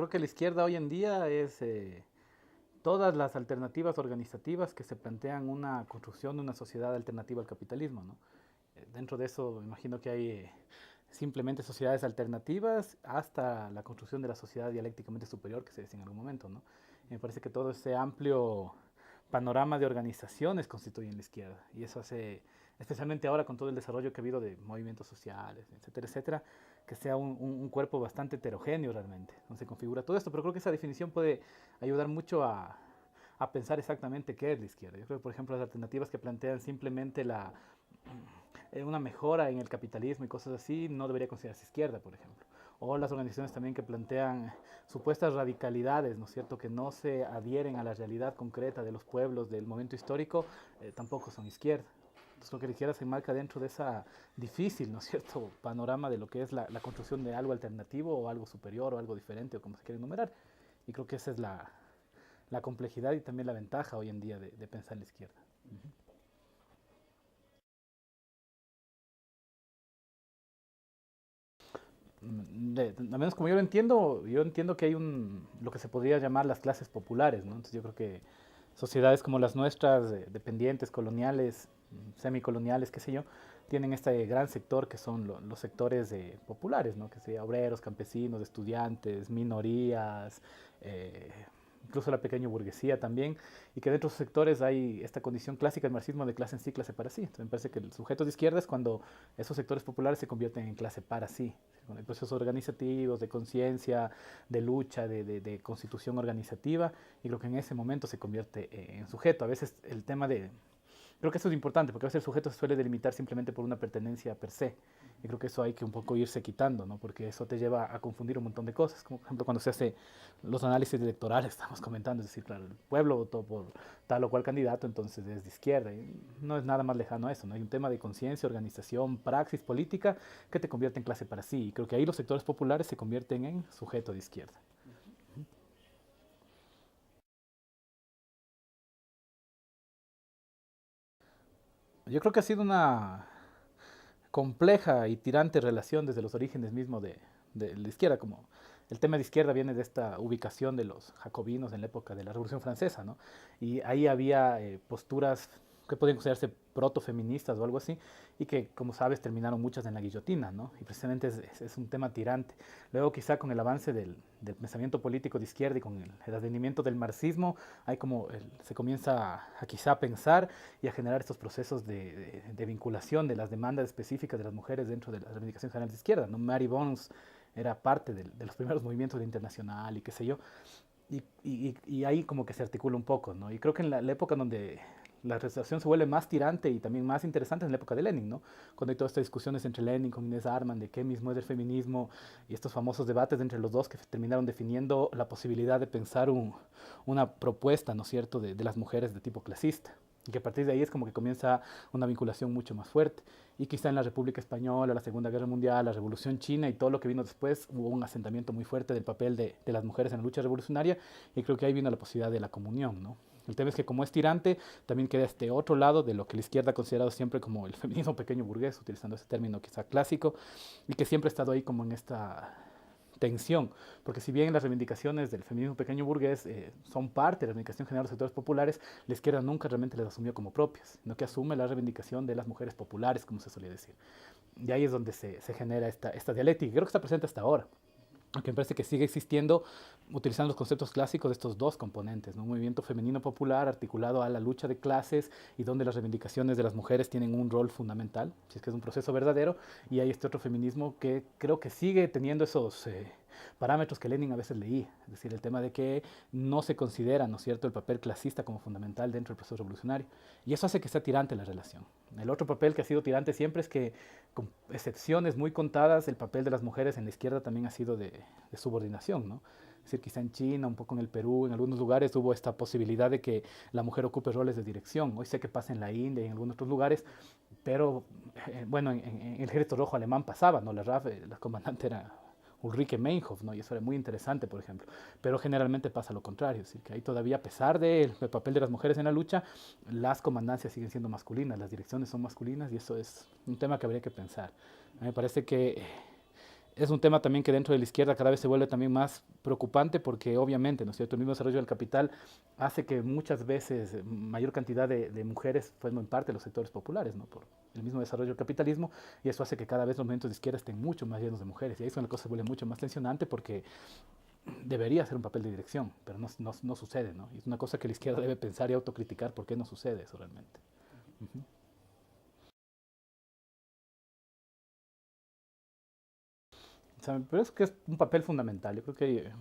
creo que la izquierda hoy en día es todas las alternativas organizativas que se plantean una construcción de una sociedad alternativa al capitalismo, ¿no? Dentro de eso, me imagino que hay simplemente sociedades alternativas hasta la construcción de la sociedad dialécticamente superior que se decía en algún momento, ¿no? Me parece que todo ese amplio panorama de organizaciones constituyen la izquierda. Y eso hace, especialmente ahora con todo el desarrollo que ha habido de movimientos sociales, etcétera, etcétera, que sea un cuerpo bastante heterogéneo realmente, donde se configura todo esto. Pero creo que esa definición puede ayudar mucho a pensar exactamente qué es la izquierda. Yo creo que, por ejemplo, las alternativas que plantean simplemente una mejora en el capitalismo y cosas así no debería considerarse izquierda, por ejemplo. O las organizaciones también que plantean supuestas radicalidades, ¿no es cierto?, que no se adhieren a la realidad concreta de los pueblos del momento histórico, tampoco son izquierda. Entonces, lo que la izquierda se enmarca dentro de esa difícil, ¿no es cierto?, panorama de lo que es la construcción de algo alternativo o algo superior o algo diferente o como se quiere enumerar. Y creo que esa es la complejidad y también la ventaja hoy en día de pensar la izquierda. Al menos como yo entiendo que hay lo que se podría llamar las clases populares, ¿no? Entonces yo creo que sociedades como las nuestras, dependientes, coloniales, semicoloniales, qué sé yo, tienen este gran sector que son los sectores populares, ¿no? Que sea obreros, campesinos, estudiantes, minorías, eh, incluso la pequeña burguesía también, y que dentro de esos sectores hay esta condición clásica del marxismo de clase en sí, clase para sí. Entonces me parece que el sujeto de izquierda es cuando esos sectores populares se convierten en clase para sí, con el procesos organizativos, de conciencia, de lucha, de constitución organizativa, y creo que en ese momento se convierte en sujeto. A veces el tema de creo que eso es importante, porque a veces el sujeto se suele delimitar simplemente por una pertenencia per se. Y creo que eso hay que un poco irse quitando, ¿no? Porque eso te lleva a confundir un montón de cosas. Como por ejemplo cuando se hace los análisis electorales, estamos comentando, es decir, claro, el pueblo votó por tal o cual candidato, entonces es de izquierda. Y no es nada más lejano a eso, ¿no? Hay un tema de conciencia, organización, praxis política que te convierte en clase para sí. Y creo que ahí los sectores populares se convierten en sujeto de izquierda. Yo creo que ha sido una compleja y tirante relación desde los orígenes mismos de la izquierda, como el tema de izquierda viene de esta ubicación de los jacobinos en la época de la Revolución Francesa, ¿no? Y ahí había posturas que podían considerarse protofeministas o algo así, y que, como sabes, terminaron muchas en la guillotina, ¿no? Y precisamente es un tema tirante. Luego, quizá con el avance del pensamiento político de izquierda y con el advenimiento del marxismo, hay como se comienza quizá a pensar y a generar estos procesos de vinculación de las demandas específicas de las mujeres dentro de la reivindicación general de izquierda, ¿no? Mary Bones era parte de los primeros movimientos de internacional y qué sé yo, y ahí como que se articula un poco, ¿no? Y creo que en la época donde la restauración se vuelve más tirante y también más interesante es en la época de Lenin, ¿no? Cuando hay todas estas discusiones entre Lenin con Inés Arman de qué mismo es el feminismo y estos famosos debates entre los dos que terminaron definiendo la posibilidad de pensar una propuesta, ¿no es cierto?, de las mujeres de tipo clasista. Y que a partir de ahí es como que comienza una vinculación mucho más fuerte. Y quizá en la República Española, la Segunda Guerra Mundial, la Revolución China y todo lo que vino después, hubo un asentamiento muy fuerte del papel de las mujeres en la lucha revolucionaria y creo que ahí vino la posibilidad de la comunión, ¿no? El tema es que como es tirante, también queda este otro lado de lo que la izquierda ha considerado siempre como el feminismo pequeño burgués, utilizando ese término quizá clásico, y que siempre ha estado ahí como en esta tensión, porque si bien las reivindicaciones del feminismo pequeño burgués son parte de la reivindicación general de los sectores populares, la izquierda nunca realmente las asumió como propias, sino que asume la reivindicación de las mujeres populares, como se solía decir. Y ahí es donde se genera esta dialéctica, creo que está presente hasta ahora, aunque me parece que sigue existiendo utilizando los conceptos clásicos de estos dos componentes, ¿no? Un movimiento femenino popular articulado a la lucha de clases y donde las reivindicaciones de las mujeres tienen un rol fundamental, si es que es un proceso verdadero, y hay este otro feminismo que creo que sigue teniendo esos parámetros que Lenin a veces leía, es decir, el tema de que no se considera, ¿no es cierto?, el papel clasista como fundamental dentro del proceso revolucionario, y eso hace que sea tirante la relación. El otro papel que ha sido tirante siempre es que, con excepciones muy contadas, el papel de las mujeres en la izquierda también ha sido de subordinación, ¿no? Es decir, quizá en China, un poco en el Perú, en algunos lugares hubo esta posibilidad de que la mujer ocupe roles de dirección. Hoy sé que pasa en la India y en algunos otros lugares, pero bueno, en el Ejército Rojo Alemán pasaba, ¿no? La RAF, la comandante era Ulrike Meinhof, ¿no? Y eso era muy interesante, por ejemplo. Pero generalmente pasa lo contrario, es decir, que ahí todavía, a pesar del papel de las mujeres en la lucha, las comandancias siguen siendo masculinas, las direcciones son masculinas y eso es un tema que habría que pensar. A mí me parece que es un tema también que dentro de la izquierda cada vez se vuelve también más preocupante porque obviamente, ¿no es cierto?, el mismo desarrollo del capital hace que muchas veces mayor cantidad de mujeres formen parte de los sectores populares, ¿no?, por el mismo desarrollo del capitalismo, y eso hace que cada vez los movimientos de izquierda estén mucho más llenos de mujeres, y ahí es donde la cosa se vuelve mucho más tensionante porque debería ser un papel de dirección, pero no sucede, ¿no? Y es una cosa que la izquierda debe pensar y autocriticar por qué no sucede eso realmente. Ujú. O sea, pero es que es un papel fundamental. Yo creo que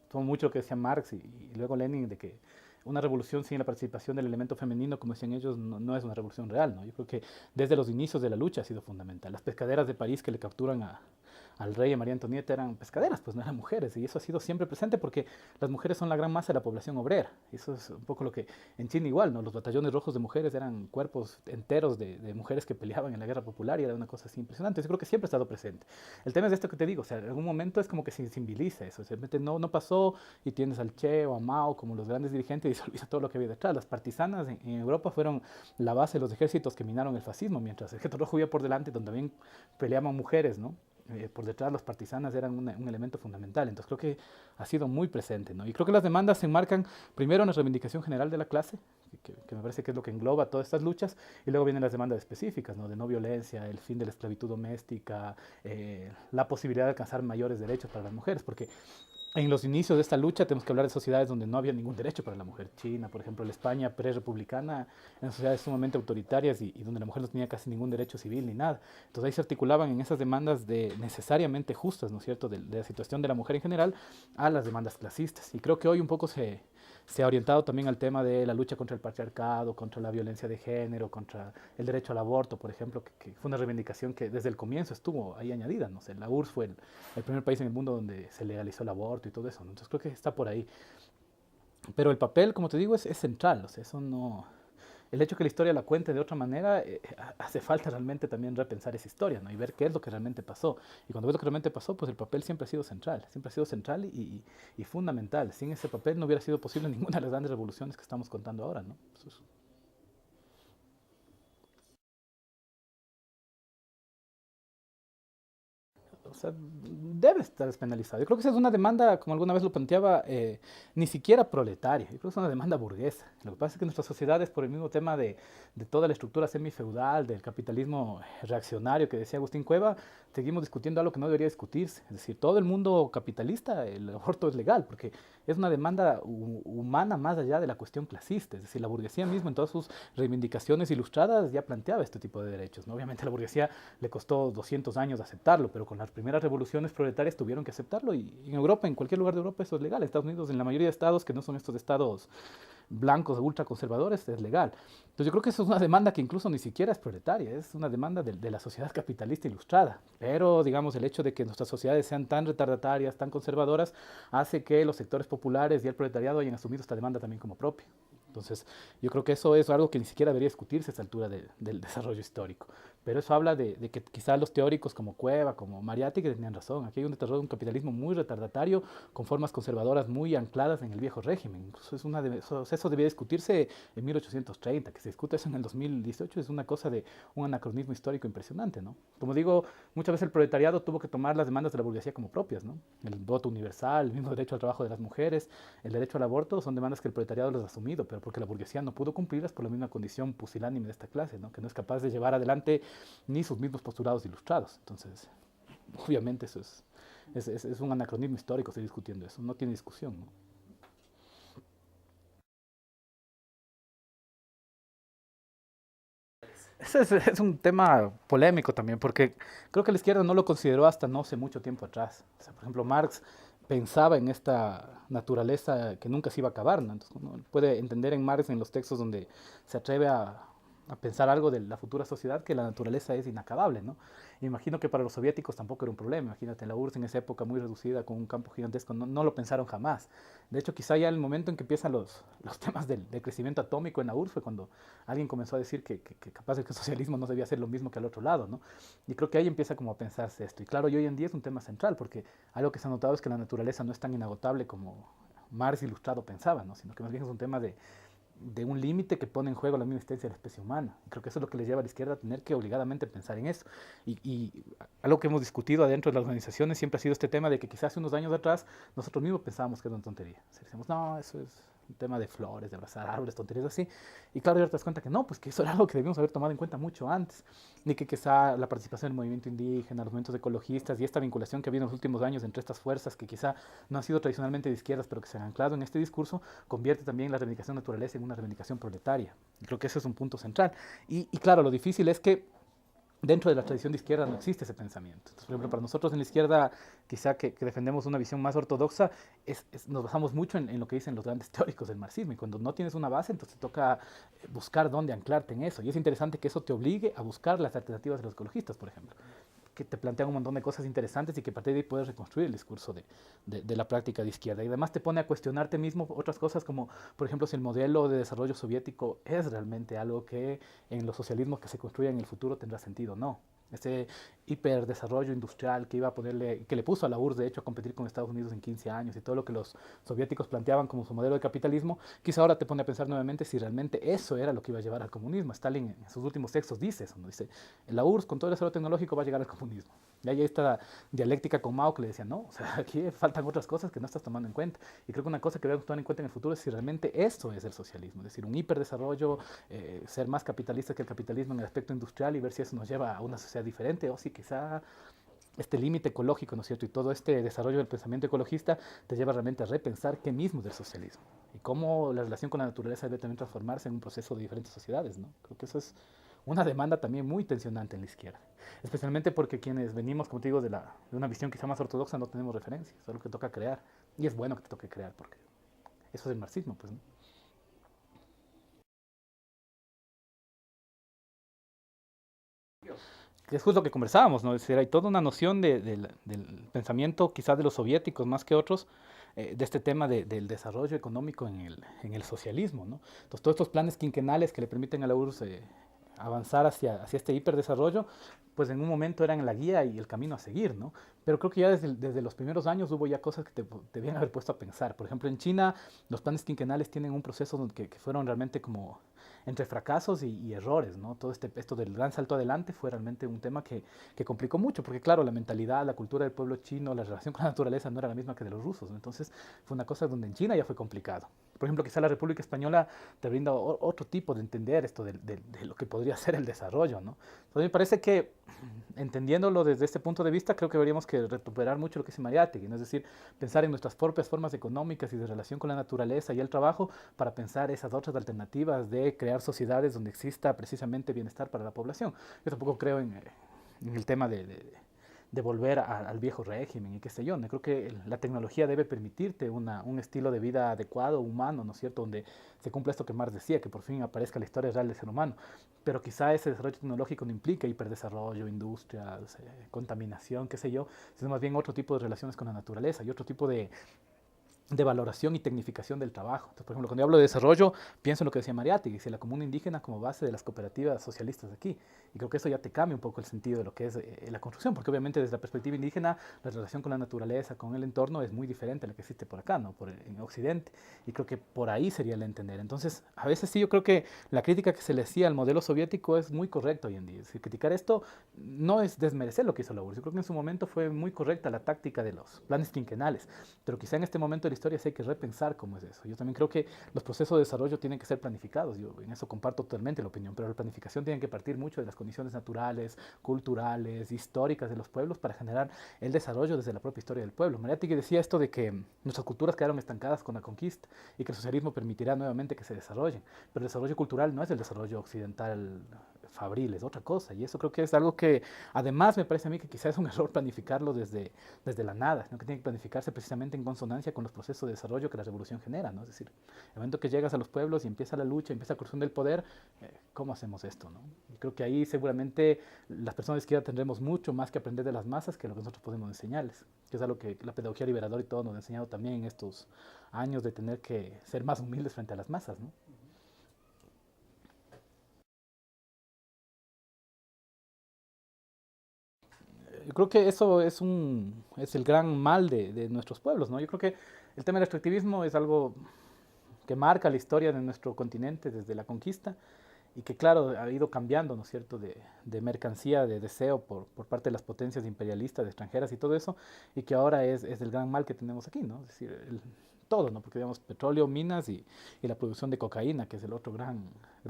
fue mucho lo que decía Marx y luego Lenin de que una revolución sin la participación del elemento femenino, como decían ellos, no es una revolución real, ¿no? Yo creo que desde los inicios de la lucha ha sido fundamental. Las pescaderas de París que le capturan al rey y a María Antonieta eran pescaderas, pues no eran mujeres, y eso ha sido siempre presente porque las mujeres son la gran masa de la población obrera. Y eso es un poco lo que en China igual, ¿no? Los batallones rojos de mujeres eran cuerpos enteros de mujeres que peleaban en la guerra popular y era una cosa así impresionante. Yo creo que siempre ha estado presente. El tema es esto que te digo, o sea, en algún momento es como que se invisibiliza eso, simplemente no pasó y tienes al Che o a Mao como los grandes dirigentes y se olvida todo lo que había detrás. Las partisanas en Europa fueron la base de los ejércitos que minaron el fascismo, mientras el ejército rojo iba por delante, donde también peleaban mujeres, ¿no? Por detrás los partisanas eran un elemento fundamental, entonces creo que ha sido muy presente, ¿no? Y creo que las demandas se enmarcan primero en la reivindicación general de la clase, que me parece que es lo que engloba todas estas luchas, y luego vienen las demandas específicas, ¿no? De no violencia, el fin de la esclavitud doméstica, la posibilidad de alcanzar mayores derechos para las mujeres, porque en los inicios de esta lucha tenemos que hablar de sociedades donde no había ningún derecho para la mujer. China, por ejemplo, la España pre-republicana, en sociedades sumamente autoritarias y donde la mujer no tenía casi ningún derecho civil ni nada. Entonces ahí se articulaban en esas demandas de necesariamente justas, ¿no es cierto?, de la situación de la mujer en general a las demandas clasistas. Y creo que hoy un poco se ha orientado también al tema de la lucha contra el patriarcado, contra la violencia de género, contra el derecho al aborto, por ejemplo, que fue una reivindicación que desde el comienzo estuvo ahí añadida. No sé, la URSS fue el primer país en el mundo donde se legalizó el aborto y todo eso, ¿no? Entonces creo que está por ahí. Pero el papel, como te digo, es central. O sea, eso no... El hecho que la historia la cuente de otra manera, hace falta realmente también repensar esa historia, ¿no? Y ver qué es lo que realmente pasó. Y cuando ves lo que realmente pasó, pues el papel siempre ha sido central y fundamental. Sin ese papel no hubiera sido posible ninguna de las grandes revoluciones que estamos contando ahora, ¿no? Eso es... O sea, debe estar despenalizado. Yo creo que esa es una demanda, como alguna vez lo planteaba, ni siquiera proletaria. Yo creo que es una demanda burguesa. Lo que pasa es que nuestras sociedades, por el mismo tema de toda la estructura semifeudal, del capitalismo reaccionario que decía Agustín Cueva, seguimos discutiendo algo que no debería discutirse. Es decir, todo el mundo capitalista, el aborto es legal, porque es una demanda humana más allá de la cuestión clasista. Es decir, la burguesía misma en todas sus reivindicaciones ilustradas ya planteaba este tipo de derechos, ¿no? Obviamente a la burguesía le costó 200 años aceptarlo, pero con las primeras revoluciones proletarias tuvieron que aceptarlo y en Europa, en cualquier lugar de Europa eso es legal. En Estados Unidos, en la mayoría de estados que no son estos estados blancos ultraconservadores, es legal. Entonces yo creo que eso es una demanda que incluso ni siquiera es proletaria, es una demanda de la sociedad capitalista ilustrada. Pero digamos el hecho de que nuestras sociedades sean tan retardatarias, tan conservadoras, hace que los sectores populares y el proletariado hayan asumido esta demanda también como propia. Entonces, yo creo que eso es algo que ni siquiera debería discutirse a esta altura del desarrollo histórico. Pero eso habla de que quizás los teóricos como Cueva, como Mariátegui, que tenían razón. Aquí hay un desarrollo de un capitalismo muy retardatario, con formas conservadoras muy ancladas en el viejo régimen. Incluso eso debía discutirse en 1830, que se discute eso en el 2018, es una cosa de un anacronismo histórico impresionante, ¿no? Como digo, muchas veces el proletariado tuvo que tomar las demandas de la burguesía como propias, ¿no? El voto universal, el mismo derecho al trabajo de las mujeres, el derecho al aborto, son demandas que el proletariado los ha asumido, pero porque la burguesía no pudo cumplirlas por la misma condición pusilánime de esta clase, ¿no? Que no es capaz de llevar adelante ni sus mismos postulados ilustrados. Entonces, obviamente eso es un anacronismo histórico seguir discutiendo eso, no tiene discusión, ¿no? Ese es un tema polémico también, porque creo que la izquierda no lo consideró hasta no hace mucho tiempo atrás. O sea, por ejemplo, Marx pensaba en esta naturaleza que nunca se iba a acabar, ¿no? Entonces, uno puede entender en Marx, en los textos donde se atreve a pensar algo de la futura sociedad, que la naturaleza es inacabable, ¿no? Imagino que para los soviéticos tampoco era un problema. Imagínate, la URSS en esa época muy reducida, con un campo gigantesco, no lo pensaron jamás. De hecho, quizá ya el momento en que empiezan los temas del crecimiento atómico en la URSS fue cuando alguien comenzó a decir que capaz el socialismo no debía ser lo mismo que al otro lado, ¿no? Y creo que ahí empieza como a pensarse esto. Y claro, y hoy en día es un tema central, porque algo que se ha notado es que la naturaleza no es tan inagotable como Marx ilustrado pensaba, ¿no? Sino que más bien es un tema de un límite que pone en juego la misma existencia de la especie humana. Y creo que eso es lo que le lleva a la izquierda a tener que obligadamente pensar en eso. Y algo que hemos discutido adentro de las organizaciones siempre ha sido este tema de que quizás hace unos años atrás nosotros mismos pensábamos que era una tontería. O sea, decíamos, no, eso es un tema de flores, de abrazar árboles, tonterías así. Y claro, ya te das cuenta que no, pues que eso era algo que debíamos haber tomado en cuenta mucho antes. Ni que quizá la participación del movimiento indígena, los movimientos ecologistas y esta vinculación que ha habido en los últimos años entre estas fuerzas que quizá no han sido tradicionalmente de izquierdas, pero que se han anclado en este discurso, convierte también la reivindicación de naturaleza en una reivindicación proletaria. Y creo que ese es un punto central. Y claro, lo difícil es que dentro de la tradición de izquierda no existe ese pensamiento. Entonces, por ejemplo, para nosotros en la izquierda, quizá que defendemos una visión más ortodoxa, nos basamos mucho en lo que dicen los grandes teóricos del marxismo. Y cuando no tienes una base, entonces te toca buscar dónde anclarte en eso. Y es interesante que eso te obligue a buscar las alternativas de los ecologistas, por ejemplo, que te plantean un montón de cosas interesantes y que a partir de ahí puedes reconstruir el discurso de la práctica de izquierda. Y además te pone a cuestionarte mismo otras cosas como, por ejemplo, si el modelo de desarrollo soviético es realmente algo que en los socialismos que se construyan en el futuro tendrá sentido o no. Ese hiperdesarrollo industrial que iba a ponerle, que le puso a la URSS de hecho a competir con Estados Unidos en 15 años y todo lo que los soviéticos planteaban como su modelo de capitalismo, quizá ahora te pone a pensar nuevamente si realmente eso era lo que iba a llevar al comunismo. Stalin en sus últimos textos dice eso, ¿no? Dice, la URSS con todo el desarrollo tecnológico va a llegar al comunismo. Y ahí esta dialéctica con Mao que le decía, no, o sea, aquí faltan otras cosas que no estás tomando en cuenta. Y creo que una cosa que debemos tomar en cuenta en el futuro es si realmente eso es el socialismo, es decir, un hiperdesarrollo, ser más capitalista que el capitalismo en el aspecto industrial y ver si eso nos lleva a una sociedad diferente o si quizá este límite ecológico, ¿no es cierto? Y todo este desarrollo del pensamiento ecologista te lleva realmente a repensar qué mismo es el socialismo y cómo la relación con la naturaleza debe también transformarse en un proceso de diferentes sociedades, ¿no? Creo que eso es una demanda también muy tensionante en la izquierda, especialmente porque quienes venimos, como te digo, de una visión quizá más ortodoxa no tenemos referencias, es algo que toca crear. Y es bueno que te toque crear, porque eso es el marxismo, pues, ¿no? Que es justo lo que conversábamos, ¿no? Es decir, hay toda una noción del pensamiento, quizás de los soviéticos más que otros, de este tema del desarrollo económico en el socialismo, ¿no? Entonces, todos estos planes quinquenales que le permiten a la URSS avanzar hacia este hiperdesarrollo, pues en un momento eran la guía y el camino a seguir, ¿no? Pero creo que ya desde los primeros años hubo ya cosas que te debían haber puesto a pensar. Por ejemplo, en China los planes quinquenales tienen un proceso que fueron realmente como entre fracasos y errores, ¿no? Todo esto del gran salto adelante fue realmente un tema que complicó mucho, porque claro, la mentalidad, la cultura del pueblo chino, la relación con la naturaleza no era la misma que de los rusos, ¿no? Entonces fue una cosa donde en China ya fue complicado. Por ejemplo, quizá la República Española te brinda otro tipo de entender esto de lo que podría ser el desarrollo, ¿no? Entonces me parece que entendiéndolo desde este punto de vista, creo que deberíamos que recuperar mucho lo que dice Mariátegui, ¿no? Es decir, pensar en nuestras propias formas económicas y de relación con la naturaleza y el trabajo para pensar esas otras alternativas de crear sociedades donde exista precisamente bienestar para la población. Yo tampoco creo en el tema de volver al viejo régimen y qué sé yo. ¿No? Creo que la tecnología debe permitirte un estilo de vida adecuado, humano, ¿no es cierto? Donde se cumpla esto que Marx decía, que por fin aparezca la historia real del ser humano. Pero quizá ese desarrollo tecnológico no implica hiperdesarrollo, industrias, contaminación, qué sé yo, sino más bien otro tipo de relaciones con la naturaleza y otro tipo de valoración y tecnificación del trabajo. Entonces, por ejemplo, cuando yo hablo de desarrollo, pienso en lo que decía Mariátegui, dice la comuna indígena como base de las cooperativas socialistas de aquí. Y creo que eso ya te cambia un poco el sentido de lo que es la construcción, porque obviamente desde la perspectiva indígena, la relación con la naturaleza, con el entorno, es muy diferente a la que existe por acá, ¿no? En Occidente. Y creo que por ahí sería el entender. Entonces, a veces sí, yo creo que la crítica que se le hacía al modelo soviético es muy correcta hoy en día. Es decir, criticar esto no es desmerecer lo que hizo la URSS. Yo creo que en su momento fue muy correcta la táctica de los planes quinquenales, pero quizá en este momento de la historia sí hay que repensar cómo es eso. Yo también creo que los procesos de desarrollo tienen que ser planificados, yo en eso comparto totalmente la opinión, pero la planificación tiene que partir mucho de las condiciones naturales, culturales, históricas de los pueblos para generar el desarrollo desde la propia historia del pueblo. Mariátegui decía esto de que nuestras culturas quedaron estancadas con la conquista y que el socialismo permitirá nuevamente que se desarrollen, pero el desarrollo cultural no es el desarrollo occidental fabril, es otra cosa, y eso creo que es algo que además me parece a mí que quizás es un error planificarlo desde la nada, sino que tiene que planificarse precisamente en consonancia con los procesos de desarrollo que la revolución genera, ¿no? Es decir, el momento que llegas a los pueblos y empieza la lucha, empieza la corrupción del poder, ¿cómo hacemos esto, no? Y creo que ahí seguramente las personas de izquierda tendremos mucho más que aprender de las masas que lo que nosotros podemos enseñarles, que es algo que la pedagogía liberadora y todo nos ha enseñado también en estos años de tener que ser más humildes frente a las masas, ¿no? Yo creo que eso es el gran mal de nuestros pueblos, ¿no? Yo creo que el tema del extractivismo es algo que marca la historia de nuestro continente desde la conquista y que claro, ha ido cambiando, ¿no es cierto?, de mercancía, de deseo por parte de las potencias imperialistas, de extranjeras y todo eso, y que ahora es el gran mal que tenemos aquí, ¿no? Es decir, todo, ¿no? Porque digamos petróleo, minas y la producción de cocaína, que es el otro gran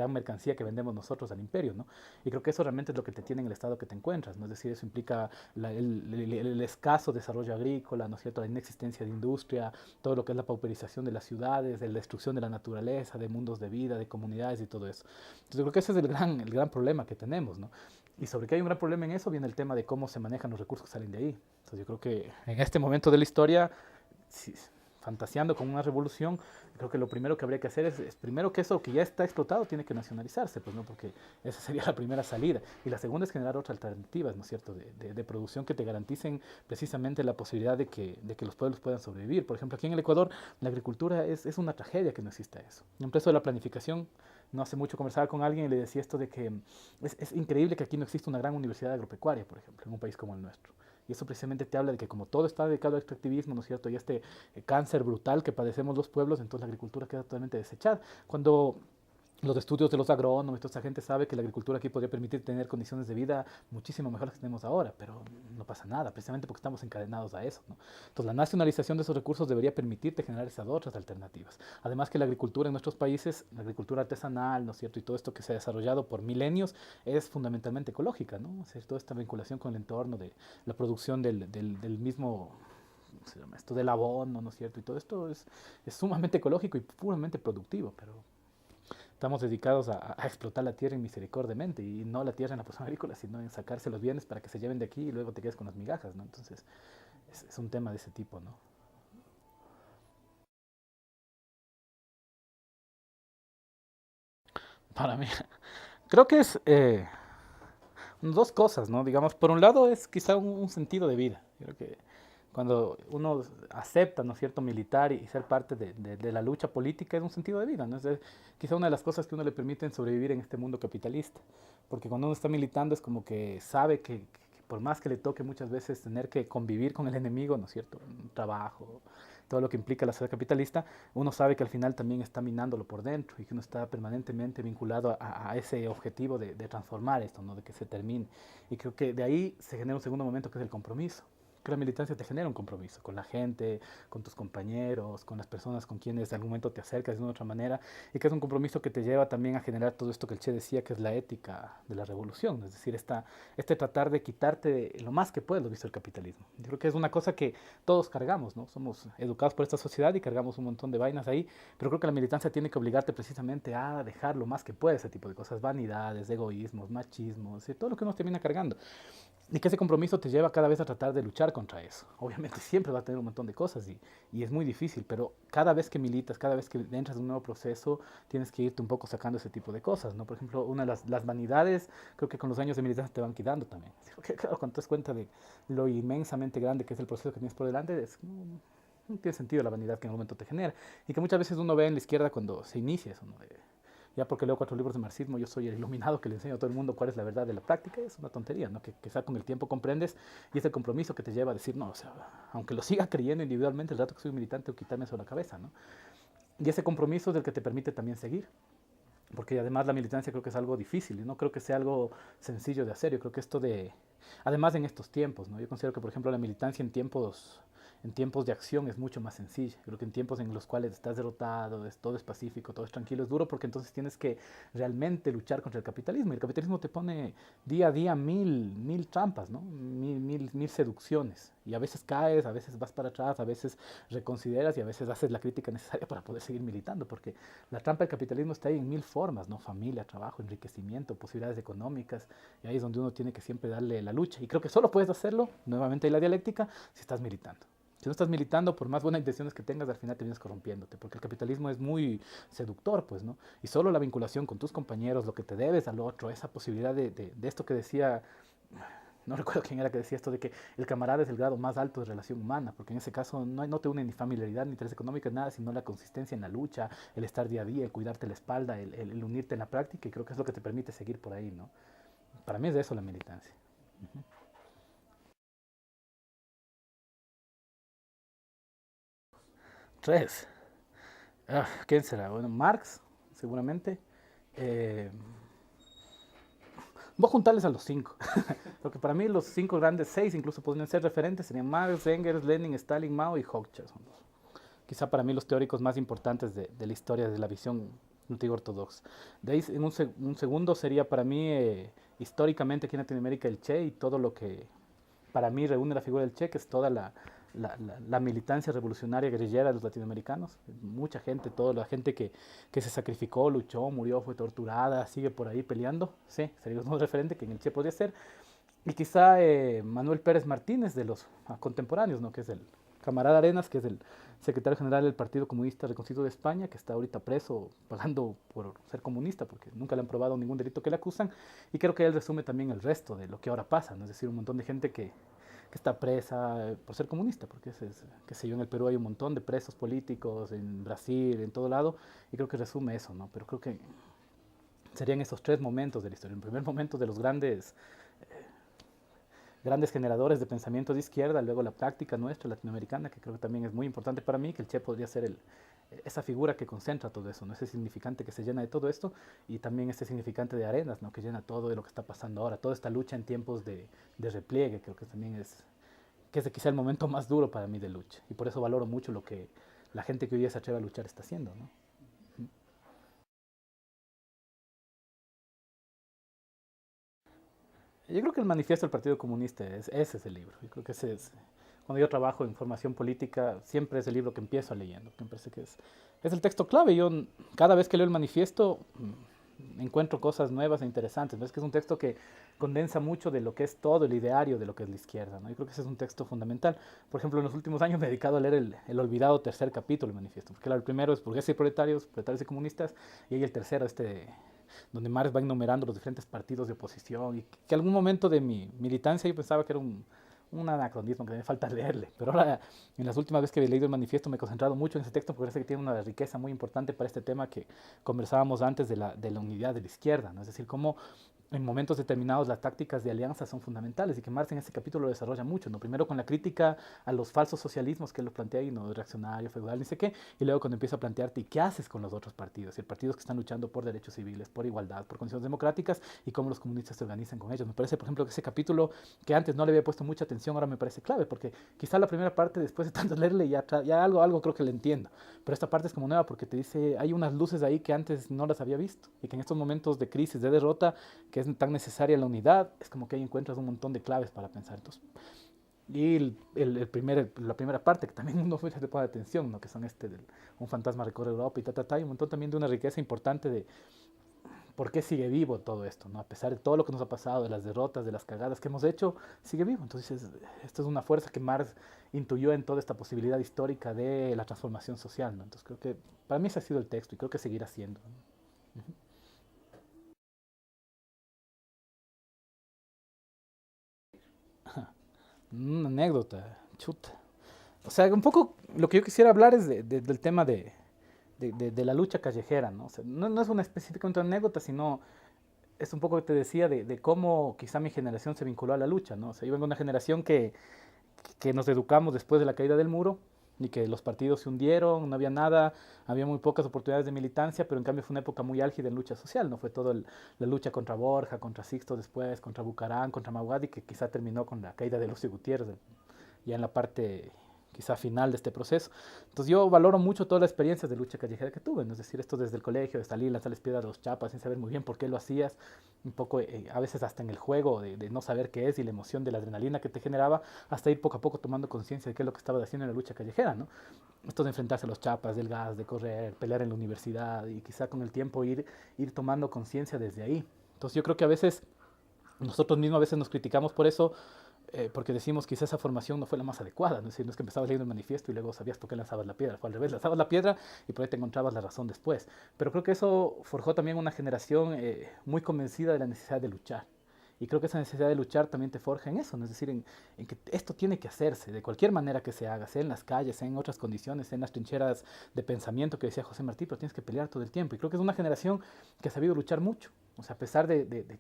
mercancía que vendemos nosotros al imperio, ¿no? Y creo que eso realmente es lo que te tiene en el estado que te encuentras, ¿no? Es decir, eso implica el escaso desarrollo agrícola, ¿no es cierto?, la inexistencia de industria, todo lo que es la pauperización de las ciudades, de la destrucción de la naturaleza, de mundos de vida, de comunidades y todo eso. Entonces yo creo que ese es el gran problema que tenemos, ¿no? Y sobre que hay un gran problema en eso viene el tema de cómo se manejan los recursos que salen de ahí. Entonces yo creo que en este momento de la historia, si, fantaseando con una revolución, creo que lo primero que habría que hacer es primero que eso que ya está explotado tiene que nacionalizarse, pues no, porque esa sería la primera salida. Y la segunda es generar otras alternativas, ¿no es cierto?, de producción que te garanticen precisamente la posibilidad de que los pueblos puedan sobrevivir. Por ejemplo, aquí en el Ecuador la agricultura es una tragedia que no exista eso. En eso de la planificación, no hace mucho conversaba con alguien y le decía esto de que es increíble que aquí no exista una gran universidad agropecuaria, por ejemplo, en un país como el nuestro. Y eso precisamente te habla de que como todo está dedicado al extractivismo, ¿no es cierto? Y este cáncer brutal que padecemos los pueblos, entonces la agricultura queda totalmente desechada. Cuando los estudios de los agrónomos, toda esa gente sabe que la agricultura aquí podría permitir tener condiciones de vida muchísimo mejores que tenemos ahora, pero no pasa nada, precisamente porque estamos encadenados a eso, ¿no? Entonces la nacionalización de esos recursos debería permitirte generar esas otras alternativas. Además que la agricultura en nuestros países, la agricultura artesanal, ¿no es cierto? Y todo esto que se ha desarrollado por milenios es fundamentalmente ecológica, ¿no? O sea, toda esta vinculación con el entorno de la producción del mismo esto del abono, ¿no es cierto? Y todo esto es sumamente ecológico y puramente productivo, pero estamos dedicados a explotar la tierra misericordiamente y no la tierra en la producción agrícola, sino en sacarse los bienes para que se lleven de aquí y luego te quedes con las migajas, ¿no? Entonces, es un tema de ese tipo, ¿no? Para mí, creo que es dos cosas, ¿no? Digamos, por un lado es quizá un sentido de vida. Creo que cuando uno acepta, ¿no es cierto?, militar y ser parte de la lucha política es un sentido de vida, ¿no? Es quizá una de las cosas que uno le permiten sobrevivir en este mundo capitalista. Porque cuando uno está militando es como que sabe que por más que le toque muchas veces tener que convivir con el enemigo, ¿no es cierto?, un trabajo, todo lo que implica la sociedad capitalista, uno sabe que al final también está minándolo por dentro y que uno está permanentemente vinculado a ese objetivo de transformar esto, ¿no?, de que se termine. Y creo que de ahí se genera un segundo momento que es el compromiso, que la militancia te genera un compromiso con la gente, con tus compañeros, con las personas con quienes de algún momento te acercas de una otra manera, y que es un compromiso que te lleva también a generar todo esto que el Che decía, que es la ética de la revolución, es decir, este tratar de quitarte lo más que puedes lo visto del capitalismo. Yo creo que es una cosa que todos cargamos, ¿no? Somos educados por esta sociedad y cargamos un montón de vainas ahí, pero creo que la militancia tiene que obligarte precisamente a dejar lo más que puedes ese tipo de cosas, vanidades, egoísmos, machismos, y todo lo que uno termina cargando. Y que ese compromiso te lleva cada vez a tratar de luchar contra eso. Obviamente siempre va a tener un montón de cosas y es muy difícil, pero cada vez que militas, cada vez que entras en un nuevo proceso, tienes que irte un poco sacando ese tipo de cosas, ¿no? Por ejemplo, una de las vanidades, creo que con los años de militancia te van quitando también. Porque claro, cuando te das cuenta de lo inmensamente grande que es el proceso que tienes por delante, no tiene sentido la vanidad que en un momento te genera. Y que muchas veces uno ve en la izquierda cuando se inicia eso, ¿no? Ya porque leo 4 libros de marxismo, yo soy el iluminado que le enseño a todo el mundo cuál es la verdad de la práctica, es una tontería, ¿no? Que quizá con el tiempo comprendes y es el compromiso que te lleva a decir, no, o sea, aunque lo siga creyendo individualmente, el rato que soy un militante, o quitarme eso de la cabeza, ¿no? Y ese compromiso es el que te permite también seguir. Porque además la militancia creo que es algo difícil, y no creo que sea algo sencillo de hacer. Yo creo que esto de, además en estos tiempos, ¿no? Yo considero que, por ejemplo, la militancia en tiempos de acción es mucho más sencilla. Creo que en tiempos en los cuales estás derrotado, todo es pacífico, todo es tranquilo, es duro porque entonces tienes que realmente luchar contra el capitalismo. Y el capitalismo te pone día a día mil trampas, ¿no? Mil seducciones. Y a veces caes, a veces vas para atrás, a veces reconsideras y a veces haces la crítica necesaria para poder seguir militando, porque la trampa del capitalismo está ahí en mil formas, ¿no? Familia, trabajo, enriquecimiento, posibilidades económicas, y ahí es donde uno tiene que siempre darle la lucha. Y creo que solo puedes hacerlo, nuevamente hay la dialéctica, si estás militando. Si no estás militando, por más buenas intenciones que tengas, al final te vienes corrompiéndote, porque el capitalismo es muy seductor, pues, ¿no? Y solo la vinculación con tus compañeros, lo que te debes al otro, esa posibilidad de esto que decía, no recuerdo quién era que decía esto de que el camarada es el grado más alto de relación humana, porque en ese caso no te une ni familiaridad ni interés económico, nada, sino la consistencia en la lucha, el estar día a día, el cuidarte la espalda, el unirte en la práctica, y creo que es lo que te permite seguir por ahí, ¿no? Para mí es de eso la militancia. Uh -huh. Tres. ¿Quién será? Bueno, Marx, seguramente. Eh, Voy a juntarles a los cinco. Porque para mí los cinco grandes, seis incluso podrían ser referentes, serían Marx, Engels, Lenin, Stalin, Mao y Hoxha. Son quizá para mí los teóricos más importantes de la historia de la visión antigua ortodoxa. De ahí, en un segundo, sería para mí históricamente aquí en Latinoamérica el Che y todo lo que para mí reúne la figura del Che, que es toda la militancia revolucionaria guerrillera de los latinoamericanos. Mucha gente, toda la gente que se sacrificó, luchó, murió, fue torturada, sigue por ahí peleando. Sí, sería un referente que en el Che podría ser. Y quizá Manuel Pérez Martínez de los contemporáneos, ¿no? Que es el camarada Arenas, que es el secretario general del Partido Comunista Reconstruido de España, que está ahorita preso pagando por ser comunista, porque nunca le han probado ningún delito que le acusan. Y creo que él resume también el resto de lo que ahora pasa, ¿no? Es decir, un montón de gente que está presa por ser comunista, porque qué sé yo, en el Perú hay un montón de presos políticos, en Brasil, en todo lado, y creo que resume eso, ¿no? Pero creo que serían esos tres momentos de la historia. El primer momento de los grandes generadores de pensamiento de izquierda, luego la práctica nuestra latinoamericana, que creo que también es muy importante para mí, que el Che podría ser esa figura que concentra todo eso, ¿no? Ese significante que se llena de todo esto, y también ese significante de Arenas, ¿no? Que llena todo de lo que está pasando ahora, toda esta lucha en tiempos de repliegue, creo que también que es quizá el momento más duro para mí de lucha, y por eso valoro mucho lo que la gente que hoy día se atreve a luchar está haciendo, ¿no? Yo creo que el manifiesto del Partido Comunista ese es el libro. Yo creo que ese es. Cuando yo trabajo en formación política, siempre es el libro que empiezo leyendo. Que me parece que es el texto clave. Yo, cada vez que leo el manifiesto, encuentro cosas nuevas e interesantes. ¿No? Es que es un texto que condensa mucho de lo que es todo el ideario de lo que es la izquierda. ¿No? Yo creo que ese es un texto fundamental. Por ejemplo, en los últimos años me he dedicado a leer el olvidado tercer capítulo del manifiesto. Porque claro, el primero es burgueses y proletarios, proletarios y comunistas, y ahí el tercero, donde Marx va enumerando los diferentes partidos de oposición, y que algún momento de mi militancia yo pensaba que era un anacronismo, que me falta leerle, pero ahora en las últimas veces que he leído el manifiesto me he concentrado mucho en ese texto porque parece que tiene una riqueza muy importante para este tema que conversábamos antes de la unidad de la izquierda, ¿no? Es decir, cómo en momentos determinados las tácticas de alianza son fundamentales y que Marx en este capítulo lo desarrolla mucho, ¿no? Primero con la crítica a los falsos socialismos que él lo plantea ahí, ¿no? Reaccionario, feudal, ni sé qué, y luego cuando empieza a plantearte, ¿y qué haces con los otros partidos? Y partidos que están luchando por derechos civiles, por igualdad, por condiciones democráticas y cómo los comunistas se organizan con ellos. Me parece, por ejemplo, que ese capítulo que antes no le había puesto mucha atención, ahora me parece clave, porque quizá la primera parte, después de tanto leerle, ya algo creo que le entiendo. Pero esta parte es como nueva porque te dice, hay unas luces ahí que antes no las había visto y que en estos momentos de crisis, de derrota, que es tan necesaria la unidad, es como que ahí encuentras un montón de claves para pensar. Entonces, y la primera parte, que también uno muchas le pone atención, ¿no? Que son un fantasma recorre Europa y y un montón también de una riqueza importante de por qué sigue vivo todo esto, ¿no? A pesar de todo lo que nos ha pasado, de las derrotas, de las cagadas que hemos hecho, sigue vivo. Entonces, esto es una fuerza que Marx intuyó en toda esta posibilidad histórica de la transformación social, ¿no? Entonces, creo que para mí ese ha sido el texto y creo que seguirá siendo, ¿no? Una anécdota, chuta. O sea, un poco lo que yo quisiera hablar es del tema de la lucha callejera, ¿no? O sea, no es una específicamente una anécdota, sino es un poco que te decía de cómo quizá mi generación se vinculó a la lucha, ¿no? O sea, yo vengo de una generación que nos educamos después de la caída del muro y que los partidos se hundieron, no había nada, había muy pocas oportunidades de militancia, pero en cambio fue una época muy álgida en lucha social, ¿no? Fue toda la lucha contra Borja, contra Sixto después, contra Bucarán, contra Mahuad, y que quizá terminó con la caída de Lucio Gutiérrez, ya en la parte quizá final de este proceso. Entonces yo valoro mucho todas las experiencias de lucha callejera que tuve, ¿no? Es decir, esto desde el colegio, de salir, lanzarles piedras a los chapas sin saber muy bien por qué lo hacías, un poco a veces hasta en el juego de no saber qué es y la emoción de la adrenalina que te generaba, hasta ir poco a poco tomando conciencia de qué es lo que estaba haciendo en la lucha callejera, ¿no? Esto de enfrentarse a los chapas, del gas, de correr, pelear en la universidad y quizá con el tiempo ir tomando conciencia desde ahí. Entonces yo creo que a veces nosotros mismos a veces nos criticamos por eso, porque decimos quizá esa formación no fue la más adecuada, ¿no? Es decir, no es que empezabas leyendo el manifiesto y luego sabías por qué lanzabas la piedra, fue al revés, lanzabas la piedra y por ahí te encontrabas la razón después. Pero creo que eso forjó también una generación muy convencida de la necesidad de luchar. Y creo que esa necesidad de luchar también te forja en eso, ¿no? Es decir, en que esto tiene que hacerse de cualquier manera que se haga, sea en las calles, sea en otras condiciones, sea en las trincheras de pensamiento que decía José Martí, pero tienes que pelear todo el tiempo. Y creo que es una generación que ha sabido luchar mucho. O sea, a pesar de que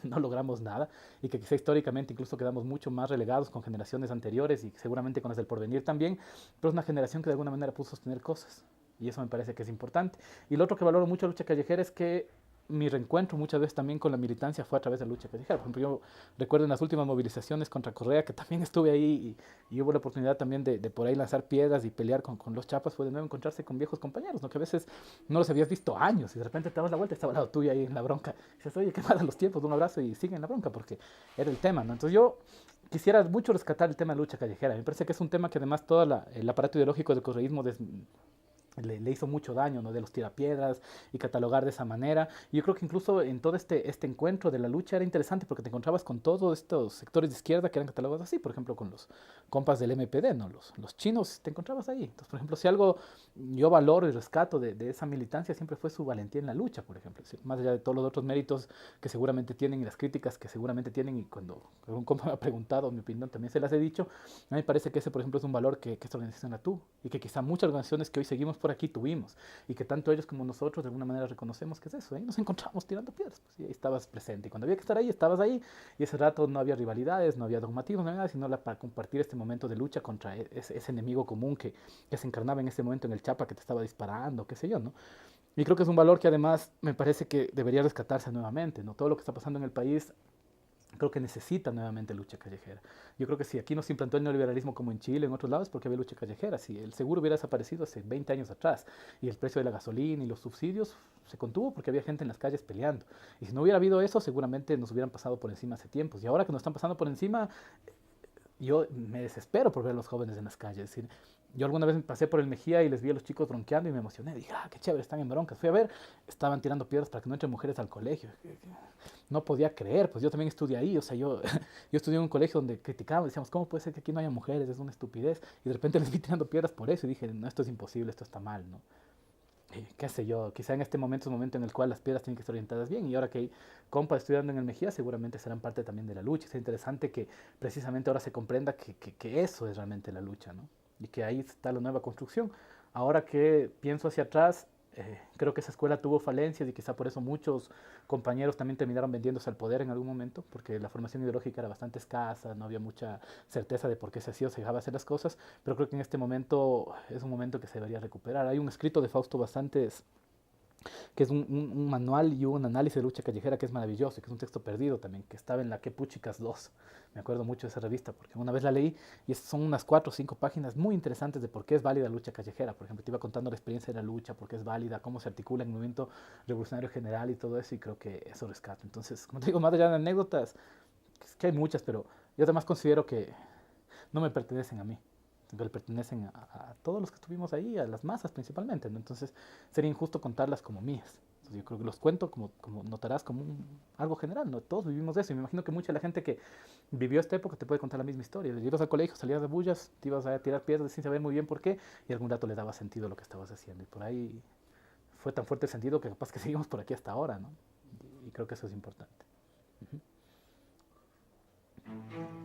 no logramos nada y que quizá históricamente incluso quedamos mucho más relegados con generaciones anteriores y seguramente con las del porvenir también, pero es una generación que de alguna manera pudo sostener cosas. Y eso me parece que es importante. Y lo otro que valoro mucho de la lucha callejera es que mi reencuentro muchas veces también con la militancia fue a través de la lucha callejera. Por ejemplo, yo recuerdo en las últimas movilizaciones contra Correa, que también estuve ahí y hubo la oportunidad también de por ahí lanzar piedras y pelear con los chapas, fue de nuevo encontrarse con viejos compañeros, ¿no? Que a veces no los habías visto años y de repente te das la vuelta y estaba al lado tuyo ahí en la bronca. Y dices, oye, qué mal los tiempos, un abrazo y sigue en la bronca porque era el tema, ¿no? Entonces yo quisiera mucho rescatar el tema de lucha callejera. Me parece que es un tema que además todo el aparato ideológico del correísmo le hizo mucho daño, ¿no? De los tirapiedras y catalogar de esa manera. Y yo creo que incluso en todo este encuentro de la lucha era interesante porque te encontrabas con todos estos sectores de izquierda que eran catalogados así, por ejemplo, con los compas del MPD, ¿no? Los chinos, te encontrabas ahí. Entonces, por ejemplo, si algo yo valoro y rescato de esa militancia siempre fue su valentía en la lucha, por ejemplo. Más allá de todos los otros méritos que seguramente tienen y las críticas que seguramente tienen, y cuando algún compa me ha preguntado mi opinión también se las he dicho, a mí me parece que ese, por ejemplo, es un valor que esta organización la tuvo y que quizá muchas organizaciones que hoy seguimos por aquí tuvimos y que tanto ellos como nosotros de alguna manera reconocemos que es eso. Ahí nos encontramos tirando piedras pues, y ahí estabas presente. Y cuando había que estar ahí, estabas ahí y ese rato no había rivalidades, no había dogmatismo, no había nada, sino para compartir este momento de lucha contra ese enemigo común que se encarnaba en ese momento en el chapa que te estaba disparando, qué sé yo, ¿no? Y creo que es un valor que además me parece que debería rescatarse nuevamente, ¿no? Todo lo que está pasando en el país creo que necesita nuevamente lucha callejera. Yo creo que si aquí no se implantó el neoliberalismo como en Chile, en otros lados, porque había lucha callejera. Si el seguro hubiera desaparecido hace 20 años atrás y el precio de la gasolina y los subsidios se contuvo porque había gente en las calles peleando. Y si no hubiera habido eso, seguramente nos hubieran pasado por encima hace tiempos. Y ahora que nos están pasando por encima, yo me desespero por ver a los jóvenes en las calles. Es decir, yo alguna vez pasé por el Mejía y les vi a los chicos bronqueando y me emocioné. Dije, ah, qué chévere, están en broncas. Fui a ver, estaban tirando piedras para que no entren mujeres al colegio. No podía creer, pues yo también estudié ahí. O sea, yo estudié en un colegio donde criticábamos, decíamos, ¿cómo puede ser que aquí no haya mujeres? Es una estupidez. Y de repente les vi tirando piedras por eso y dije, no, esto es imposible, esto está mal, ¿no? Qué sé yo, quizá en este momento es un momento en el cual las piedras tienen que estar orientadas bien y ahora que hay compas estudiando en el Mejía seguramente serán parte también de la lucha. Es interesante que precisamente ahora se comprenda que eso es realmente la lucha, ¿no? Y que ahí está la nueva construcción. Ahora que pienso hacia atrás, creo que esa escuela tuvo falencias y quizá por eso muchos compañeros también terminaron vendiéndose al poder en algún momento, porque la formación ideológica era bastante escasa, no había mucha certeza de por qué se hacía o se dejaba hacer las cosas, pero creo que en este momento es un momento que se debería recuperar. Hay un escrito de Fausto Bastantes que es un manual y un análisis de lucha callejera que es maravilloso, que es un texto perdido también, que estaba en la Que Puchicas 2. Me acuerdo mucho de esa revista, porque una vez la leí y son unas 4 o 5 páginas muy interesantes de por qué es válida la lucha callejera. Por ejemplo, te iba contando la experiencia de la lucha, por qué es válida, cómo se articula el movimiento revolucionario general y todo eso, y creo que eso rescato. Entonces, como te digo, más allá de anécdotas, es que hay muchas, pero yo además considero que no me pertenecen a mí, que le pertenecen a todos los que estuvimos ahí, a las masas principalmente, ¿no? Entonces sería injusto contarlas como mías. Entonces, yo creo que los cuento como notarás como algo general, ¿no? Todos vivimos de eso y me imagino que mucha de la gente que vivió esta época te puede contar la misma historia. Ibas al colegio, salías de bullas, te ibas a tirar piedras sin saber muy bien por qué y algún rato le daba sentido a lo que estabas haciendo y por ahí fue tan fuerte el sentido que capaz que seguimos por aquí hasta ahora, ¿no? Y creo que eso es importante. Uh -huh.